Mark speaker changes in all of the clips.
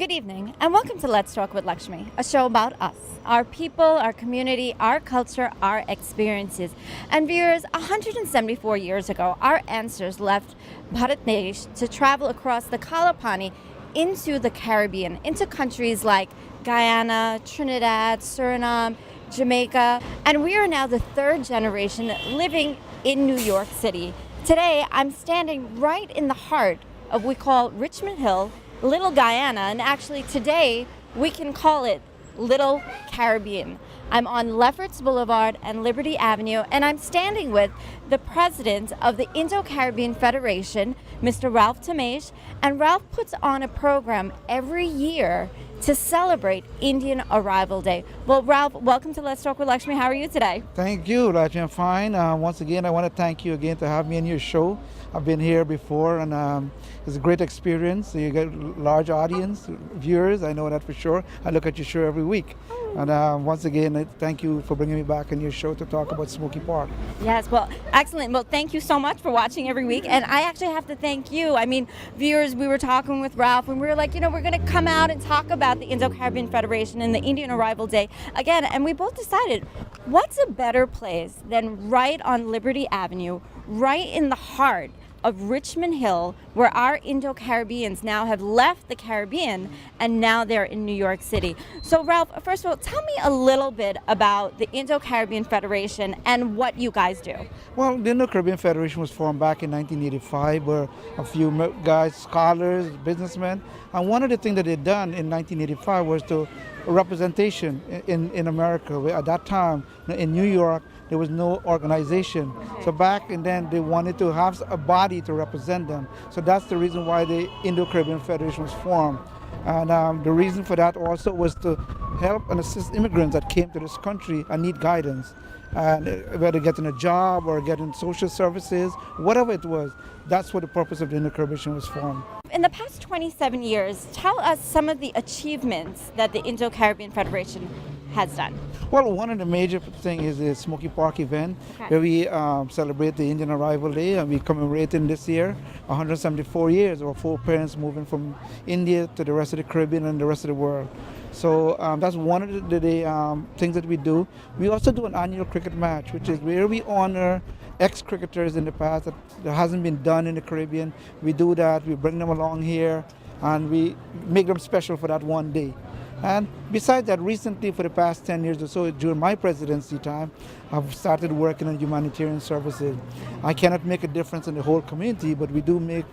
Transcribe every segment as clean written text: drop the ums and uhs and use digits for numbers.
Speaker 1: Good evening, and welcome to Let's Talk with Lakshmee, a show about us, our people, our community, our culture, our experiences. And viewers, 174 years ago, our ancestors left Bharat Desh to travel across the Kalapani into the Caribbean, into countries like Guyana, Trinidad, Suriname, Jamaica, and we are now the third generation living in New York City. Today, I'm standing right in the heart of what we call Richmond Hill, Little Guyana, and actually today we can call it Little Caribbean. I'm on Lefferts Boulevard and Liberty Avenue, and I'm standing with the president of the Indo-Caribbean Federation, Mr. Ralph Tamesh, and Ralph puts on a program every year to celebrate Indian Arrival Day. Well, Ralph, welcome to Let's Talk with Lakshmee. How are you today?
Speaker 2: Thank you, Lakshmee. I'm fine. Once again, I want to thank you again to have me in your show. I've been here before, and it's a great experience. You get a large audience, viewers, I know that for sure. I look at your show every week. And once again, thank you for bringing me back on your show to talk about Smoky Park.
Speaker 1: Yes, well, excellent. Well, thank you so much for watching every week. And I actually have to thank you. I mean, viewers, we were talking with Ralph, and we were like, we're going to come out and talk about the Indo-Caribbean Federation and the Indian Arrival Day again. And we both decided, what's a better place than right on Liberty Avenue, right in the heart of Richmond Hill, where our Indo-Caribbeans now have left the Caribbean and now they're in New York City. So Ralph, first of all, tell me a little bit about the Indo-Caribbean Federation and what you guys do.
Speaker 2: Well, the Indo-Caribbean Federation was formed back in 1985, where a few guys, scholars, businessmen, and one of the things that they done in 1985 was to representation in America. At that time, in New York, there was no organization. So back and then they wanted to have a body to represent them. So that's the reason why the Indo-Caribbean Federation was formed. And the reason for that also was to help and assist immigrants that came to this country and need guidance. And whether getting a job or getting social services, whatever it was, that's what the purpose of the Indo-Caribbean was formed.
Speaker 1: In the past 27 years, tell us some of the achievements that the Indo-Caribbean Federation has done.
Speaker 2: Well, one of the major things is the Smoky Park event, where we celebrate the Indian Arrival Day, and we commemorating this year 174 years of four parents moving from India to the rest of the Caribbean and the rest of the world. So that's one of the things that we do. We also do an annual cricket match, which is where we honor ex-cricketers in the past that hasn't been done in the Caribbean. We do that, we bring them along here, and we make them special for that one day. And besides that, recently for the past 10 years or so, during my presidency time, I've started working on humanitarian services. I cannot make a difference in the whole community, but we do make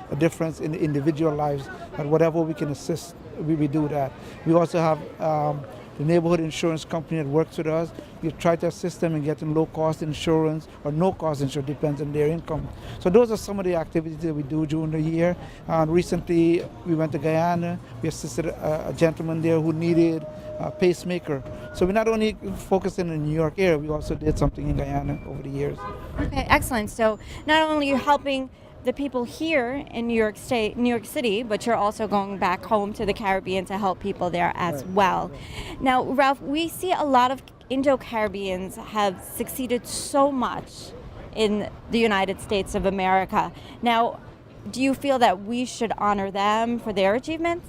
Speaker 2: a difference in the individual lives, and whatever we can assist, we do that. We also have the neighborhood insurance company that works with us. We try to assist them in getting low-cost insurance or no-cost insurance, depends on their income. So those are some of the activities that we do during the year. And recently, we went to Guyana. We assisted a gentleman there who needed a pacemaker. So we're not only focusing in the New York area, we also did something in Guyana over the years.
Speaker 1: Okay, excellent. So not only are you helping the people here in New York City, but you're also going back home to the Caribbean to help people there as well. Now, Ralph, we see a lot of Indo-Caribbeans have succeeded so much in the United States of America. Now, do you feel that we should honor them for their achievements?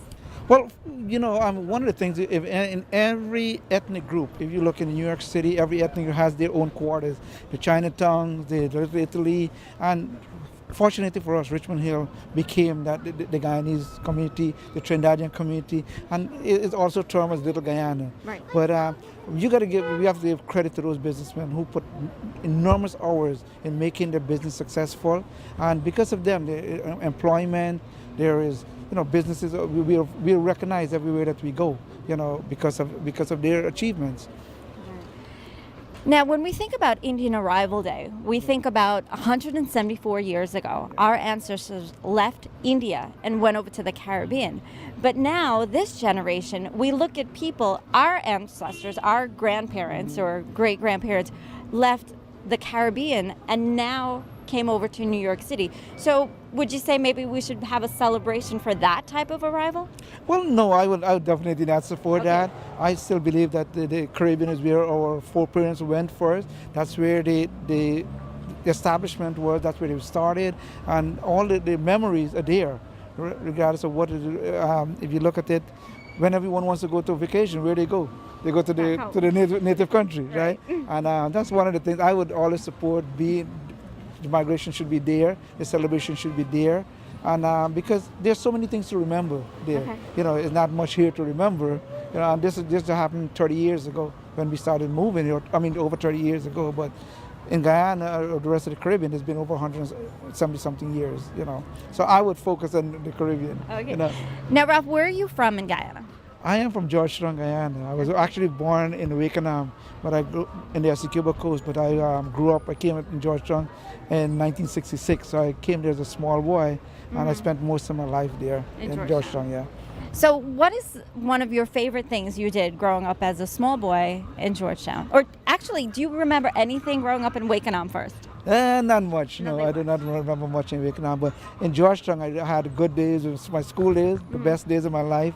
Speaker 2: Well, one of the things, in every ethnic group, if you look in New York City, every ethnic group has their own quarters. The Chinatowns, the Italy, and fortunately for us, Richmond Hill became that the Guyanese community, the Trinidadian community, and it's also termed as Little Guyana.
Speaker 1: Right.
Speaker 2: But we have to give credit to those businessmen who put enormous hours in making their business successful, and because of them, the employment, there is, businesses we recognize everywhere that we go, because of their achievements.
Speaker 1: Now, when we think about Indian Arrival Day, we think about 174 years ago, our ancestors left India and went over to the Caribbean. But now, this generation, we look at people, our ancestors, our grandparents or great-grandparents left the Caribbean and now came over to New York City. So would you say maybe we should have a celebration for that type of arrival?
Speaker 2: Well, no, I would definitely not support that. I still believe that the Caribbean is where our foreparents went first. That's where the establishment was, that's where they started, and all the memories are there. regardless of what it is. If you look at it, when everyone wants to go to vacation, where they go? They go to the native country, right? And that's one of the things I would always support. The migration should be there, the celebration should be there, and because there's so many things to remember there. You know, it's not much here to remember. You know, and this happened 30 years ago when we started moving here. I mean, over 30 years ago, but in Guyana or the rest of the Caribbean, it's been over 170-something years, you know. So I would focus on the Caribbean.
Speaker 1: Okay.
Speaker 2: You know.
Speaker 1: Now, Ralph, where are you from in Guyana?
Speaker 2: I am from Georgetown, Guyana. I was actually born in Wakenham, but I grew in the Essequibo Coast. But I I came in Georgetown in 1966. So I came there as a small boy, and I spent most of my life there in Georgetown, yeah.
Speaker 1: So what is one of your favorite things you did growing up as a small boy in Georgetown? Or actually, do you remember anything growing up in Wakenham first?
Speaker 2: Not much. No, I do not remember much in Vietnam. But in Georgetown, I had good days. It was my school days, the best days of my life.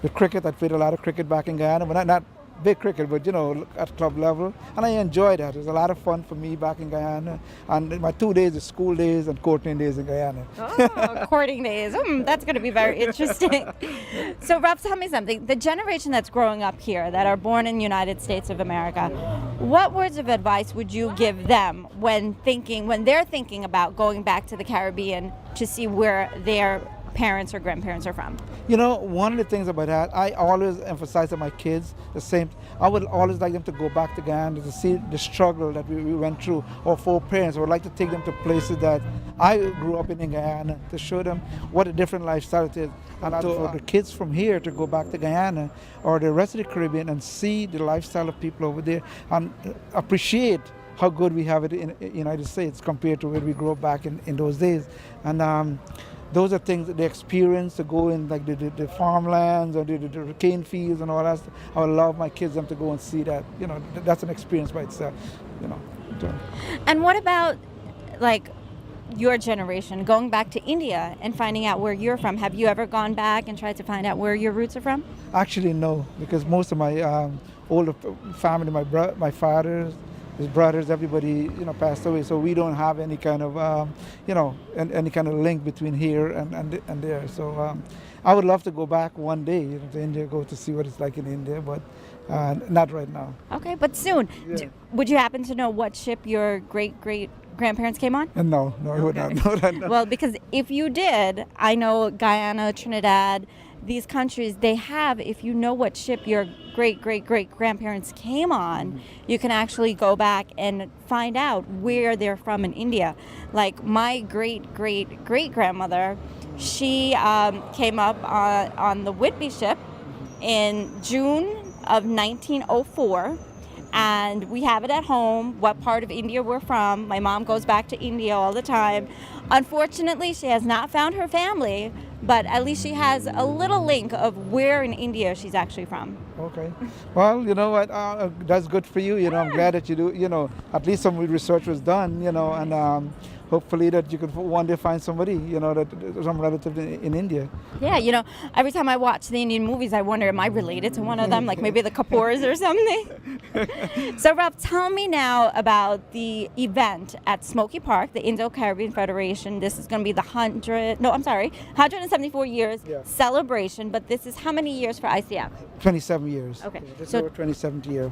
Speaker 2: With cricket, I played a lot of cricket back in Guyana, but not big cricket, but you know, at club level. And I enjoyed that. It was a lot of fun for me back in Guyana. And my 2 days, the school days and courting days in Guyana.
Speaker 1: Oh, courting days. That's going to be very interesting. So, Ralph, tell me something. The generation that's growing up here, that are born in the United States of America, what words of advice would you give them when they're thinking about going back to the Caribbean to see where their parents or grandparents are from?
Speaker 2: You know, one of the things about that, I always emphasize to my kids the same. I would always like them to go back to Guyana to see the struggle that we went through. Or for parents, I would like to take them to places that I grew up in Guyana to show them what a different lifestyle it is. And for the kids from here to go back to Guyana or the rest of the Caribbean and see the lifestyle of people over there and appreciate how good we have it in the United States compared to where we grew up back in those days. And those are things that they experience to go in, like the farmlands or the cane fields and all that. I would love my kids them to go and see that. You know, that's an experience by itself. You know.
Speaker 1: And what about like your generation going back to India and finding out where you're from? Have you ever gone back and tried to find out where your roots are from?
Speaker 2: Actually, no, because most of my older family, my father's, his brothers, everybody, you know, passed away. So we don't have any kind of, you know, any kind of link between here and there. So I would love to go back one day, you know, to India, go to see what it's like in India, but not right now.
Speaker 1: Okay, but soon. Yeah. Would you happen to know what ship your great-great-grandparents came on?
Speaker 2: No, I would not know that. No.
Speaker 1: Well, because if you did, I know Guyana, Trinidad, these countries, they have, if you know what ship your great-great-great-grandparents came on, you can actually go back and find out where they're from in India. Like my great-great-great-grandmother, she came up on the Whitby ship in June of 1904. And we have it at home, what part of India we're from. My mom goes back to India all the time. Unfortunately, she has not found her family, but at least she has a little link of where in India she's actually from.
Speaker 2: Okay. Well, you know what, that's good for you. You know, I'm glad that you do, you know, at least some research was done, you know, and hopefully that you could one day find somebody, you know, that some relative in India.
Speaker 1: Yeah, you know, every time I watch the Indian movies, I wonder, am I related to one of them? Like maybe the Kapoors or something? So, Ralph, tell me now about the event at Smoky Park, the Indo-Caribbean Federation. This is going to be the 174 years celebration, but this is how many years for ICF?
Speaker 2: 27 years.
Speaker 1: Okay.
Speaker 2: Yeah, this is our 27th year.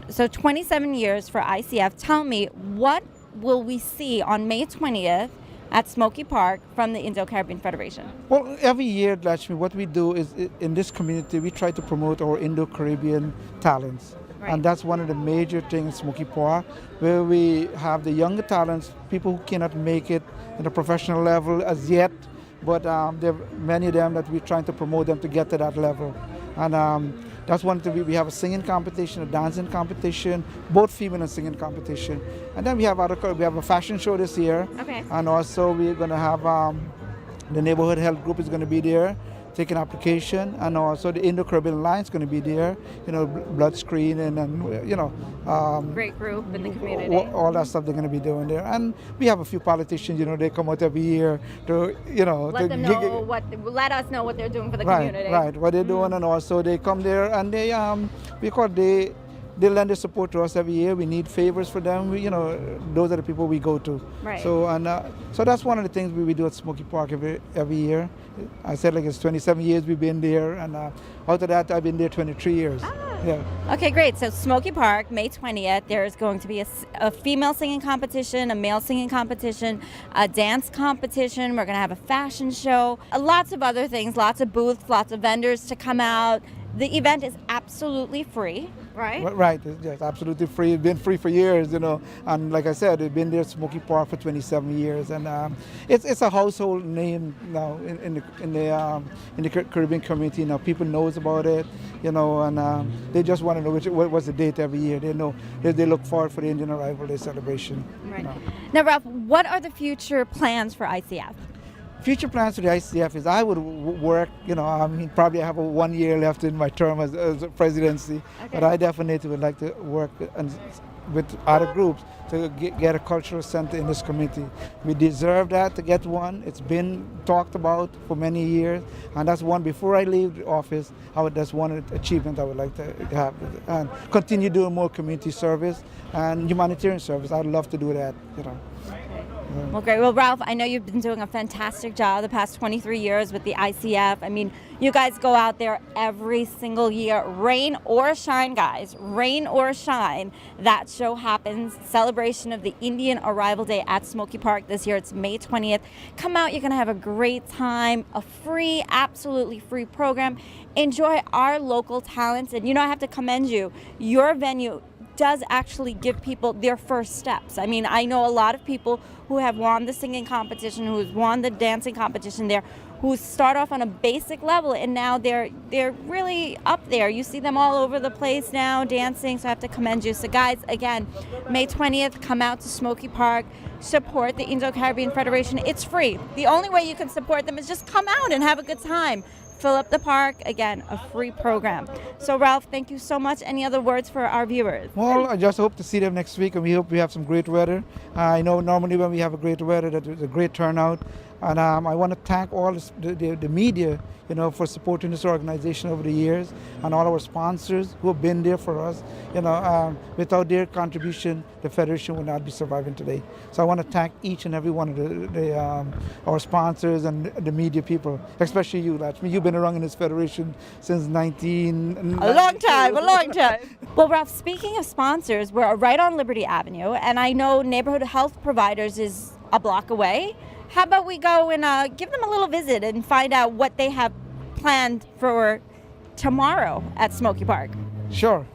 Speaker 1: So 27 years for ICF. Tell me, what will we see on May 20th at Smoky Park from the Indo-Caribbean Federation?
Speaker 2: Well, every year, Lakshmee, what we do is in this community, we try to promote our Indo-Caribbean talents. Right. And that's one of the major things in Smoky Park, where we have the younger talents, people who cannot make it at a professional level as yet, but there are many of them that we're trying to promote them to get to that level. And that's one thing. We have a singing competition, a dancing competition, both female and singing competition. And then we have a fashion show this year. Okay. And also we're going to have the neighborhood health group is going to be there, take an application, and also the Indo-Caribbean Alliance is going to be there, you know, blood screening and, you know.
Speaker 1: Great group in the community.
Speaker 2: All that stuff they're going to be doing there. And we have a few politicians, you know, they come out every year to, you know.
Speaker 1: Let us know what they're doing for the community.
Speaker 2: Right, what they're doing. And also they come there and they, they lend their support to us every year. We need favors for them. Those are the people we go to.
Speaker 1: Right.
Speaker 2: So that's one of the things we do at Smoky Park every year. I said like it's 27 years we've been there, and out of that I've been there 23 years. Yeah.
Speaker 1: Okay, great. So Smoky Park, May 20th, there's going to be a female singing competition, a male singing competition, a dance competition. We're going to have a fashion show, lots of other things, lots of booths, lots of vendors to come out. The event is absolutely free, right?
Speaker 2: Right, yes, absolutely free. It's been free for years, and like I said, we've been there at Smoky Park for 27 years, and it's a household name now in the Caribbean community. Now people knows about it, and they just want to know what's the date every year. They know they look forward for the Indian Arrival Day celebration.
Speaker 1: Right. Now, Ralph, what are the future plans for ICF?
Speaker 2: Future plans for the ICF is I would work, probably I have 1 year left in my term as a presidency,
Speaker 1: okay.
Speaker 2: But I definitely would like to work with other groups to get a cultural center in this community. We deserve that to get one. It's been talked about for many years, and that's one, before I leave the office, that's one achievement I would like to have, and continue doing more community service and humanitarian service. I'd love to do that,
Speaker 1: Well, great. Well, Ralph, I know you've been doing a fantastic job the past 23 years with the ICF. I mean, you guys go out there every single year, rain or shine, guys, rain or shine. That show happens. Celebration of the Indian Arrival Day at Smoky Park this year. It's May 20th. Come out. You're going to have a great time. A free, absolutely free program. Enjoy our local talents. And, I have to commend you. Your venue does actually give people their first steps. I mean, I know a lot of people who have won the singing competition, who's won the dancing competition there, who start off on a basic level, and now they're really up there. You see them all over the place now dancing, so I have to commend you. So guys, again, May 20th, come out to Smoky Park, support the Indo-Caribbean Federation. It's free. The only way you can support them is just come out and have a good time. Fill up the park. Again, a free program. So Ralph, thank you so much. Any other words for our viewers?
Speaker 2: Well, I just hope to see them next week, and we hope we have some great weather. I know normally when we have a great weather, there's a great turnout. And I want to thank all the media, for supporting this organization over the years, and all our sponsors who have been there for us. Without their contribution, the Federation would not be surviving today. So I want to thank each and every one of our sponsors and the media people, especially you, Lakshmee. You've been around in this Federation since 19...
Speaker 1: A long time. Well, Ralph, speaking of sponsors, we're right on Liberty Avenue, and I know Neighborhood Health Providers is a block away. How about we go and give them a little visit and find out what they have planned for tomorrow at Smoky Park?
Speaker 2: Sure.